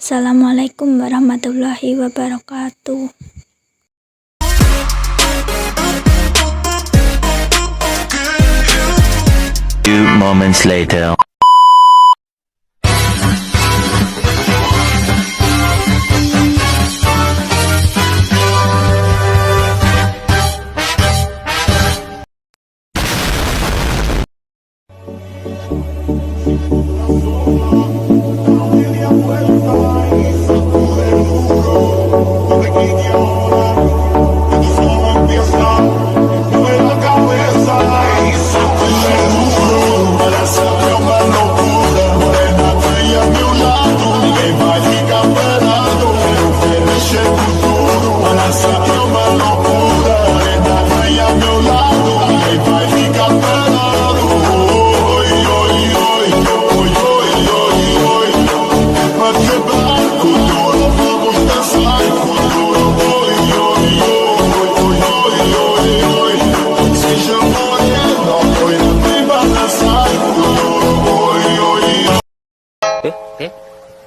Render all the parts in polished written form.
Assalamualaikum warahmatullahi wabarakatuh. Few moments later.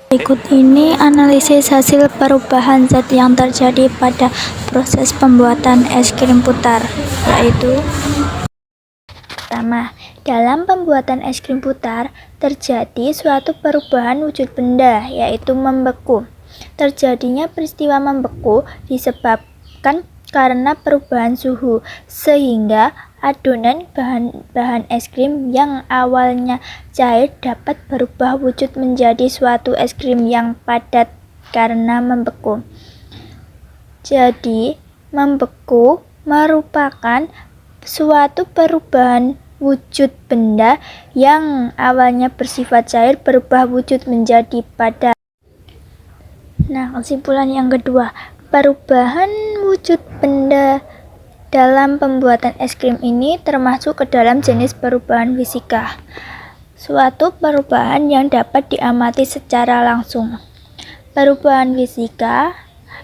Berikut ini analisis hasil perubahan zat yang terjadi pada proses pembuatan es krim putar, yaitu pertama, dalam pembuatan es krim putar terjadi suatu perubahan wujud benda, yaitu membeku. Terjadinya peristiwa membeku disebabkan karena perubahan suhu, sehingga adonan bahan es krim yang awalnya cair dapat berubah wujud menjadi suatu es krim yang padat karena membeku. Jadi, membeku merupakan suatu perubahan wujud benda yang awalnya bersifat cair berubah wujud menjadi padat. Nah, kesimpulan yang kedua, perubahan wujud benda dalam pembuatan es krim ini termasuk ke dalam jenis perubahan fisika, suatu perubahan yang dapat diamati secara langsung. Perubahan fisika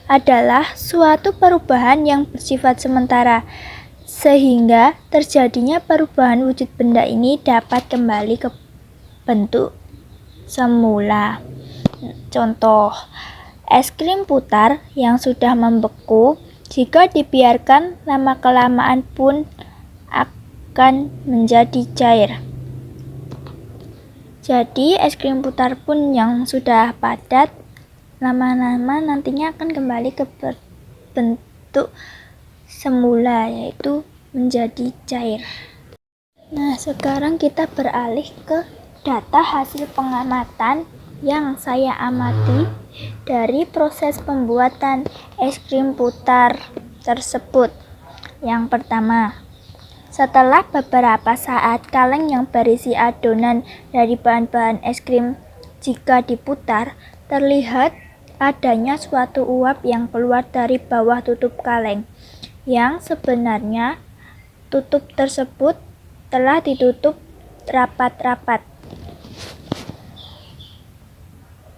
adalah suatu perubahan yang bersifat sementara, sehingga terjadinya perubahan wujud benda ini dapat kembali ke bentuk semula. Contoh, es krim putar yang sudah membeku jika dibiarkan lama-kelamaan pun akan menjadi cair. Jadi es krim putar pun yang sudah padat lama-lama nantinya akan kembali ke bentuk semula, yaitu menjadi cair. Nah, sekarang kita beralih ke data hasil pengamatan yang saya amati dari proses pembuatan es krim putar tersebut. Yang pertama, setelah beberapa saat kaleng yang berisi adonan dari bahan-bahan es krim jika diputar, terlihat adanya suatu uap yang keluar dari bawah tutup kaleng, yang sebenarnya tutup tersebut telah ditutup rapat-rapat.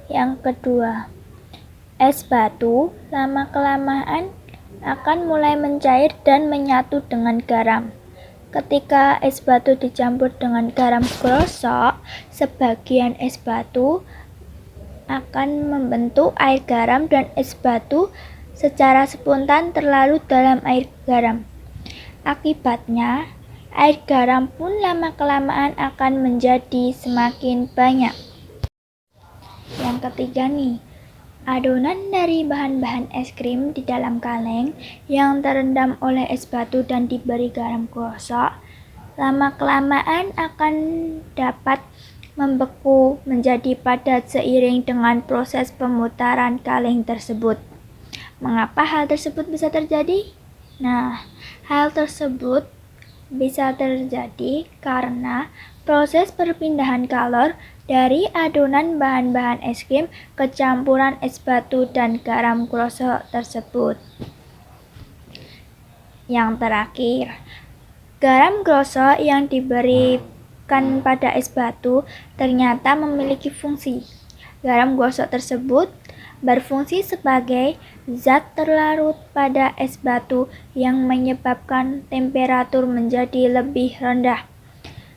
Yang kedua, es batu lama-kelamaan akan mulai mencair dan menyatu dengan garam. Ketika es batu dicampur dengan garam krosok, sebagian es batu akan membentuk air garam dan es batu secara spontan terlarut dalam air garam. Akibatnya, air garam pun lama-kelamaan akan menjadi semakin banyak. Yang ketiga nih, adonan dari bahan-bahan es krim di dalam kaleng yang terendam oleh es batu dan diberi garam krosok, lama-kelamaan akan dapat membeku menjadi padat seiring dengan proses pemutaran kaleng tersebut. Mengapa hal tersebut bisa terjadi? Nah, hal tersebut bisa terjadi karena proses perpindahan kalor dari adonan bahan-bahan es krim ke campuran es batu dan garam krosok tersebut. Yang terakhir, garam krosok yang diberikan pada es batu ternyata memiliki fungsi. Garam krosok tersebut berfungsi sebagai zat terlarut pada es batu yang menyebabkan temperatur menjadi lebih rendah,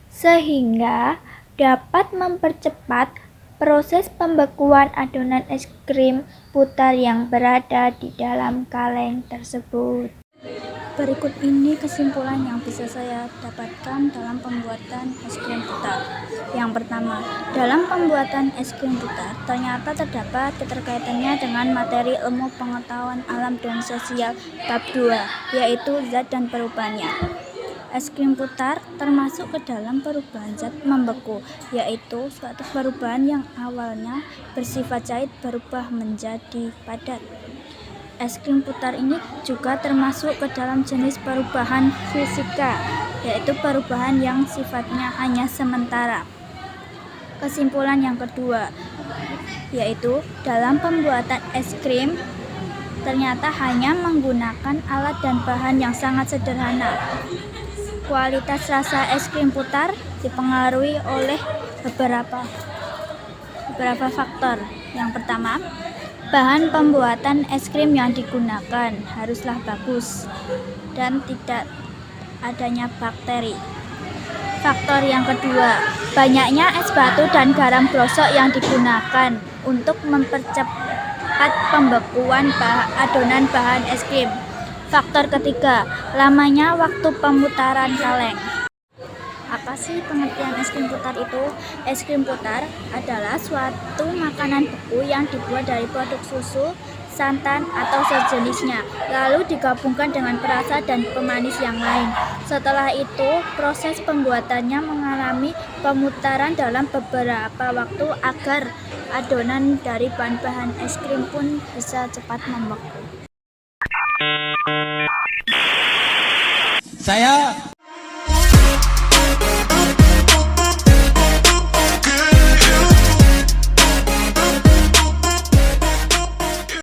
sehingga dapat mempercepat Proses pembekuan adonan es krim putar yang berada di dalam kaleng tersebut. Berikut ini kesimpulan yang bisa saya dapatkan dalam pembuatan es krim putar. Yang pertama, dalam pembuatan es krim putar ternyata terdapat keterkaitannya dengan materi ilmu pengetahuan alam dan sosial bab 2, yaitu zat dan perubahannya. Es krim putar termasuk ke dalam perubahan zat membeku, yaitu suatu perubahan yang awalnya bersifat cair berubah menjadi padat. Es krim putar ini juga termasuk ke dalam jenis perubahan fisika, yaitu perubahan yang sifatnya hanya sementara. Kesimpulan yang kedua, yaitu dalam pembuatan es krim ternyata hanya menggunakan alat dan bahan yang sangat sederhana. Kualitas rasa es krim putar dipengaruhi oleh beberapa faktor. Yang pertama, bahan pembuatan es krim yang digunakan haruslah bagus dan tidak adanya bakteri. Faktor yang kedua, banyaknya es batu dan garam gosok yang digunakan untuk mempercepat pembekuan adonan bahan es krim. Faktor ketiga, lamanya waktu pemutaran kaleng. Apa sih pengertian es krim putar itu? Es krim putar adalah suatu makanan beku yang dibuat dari produk susu, santan, atau sejenisnya, lalu digabungkan dengan perasa dan pemanis yang lain. Setelah itu, proses pembuatannya mengalami pemutaran dalam beberapa waktu agar adonan dari bahan-bahan es krim pun bisa cepat membeku. Saya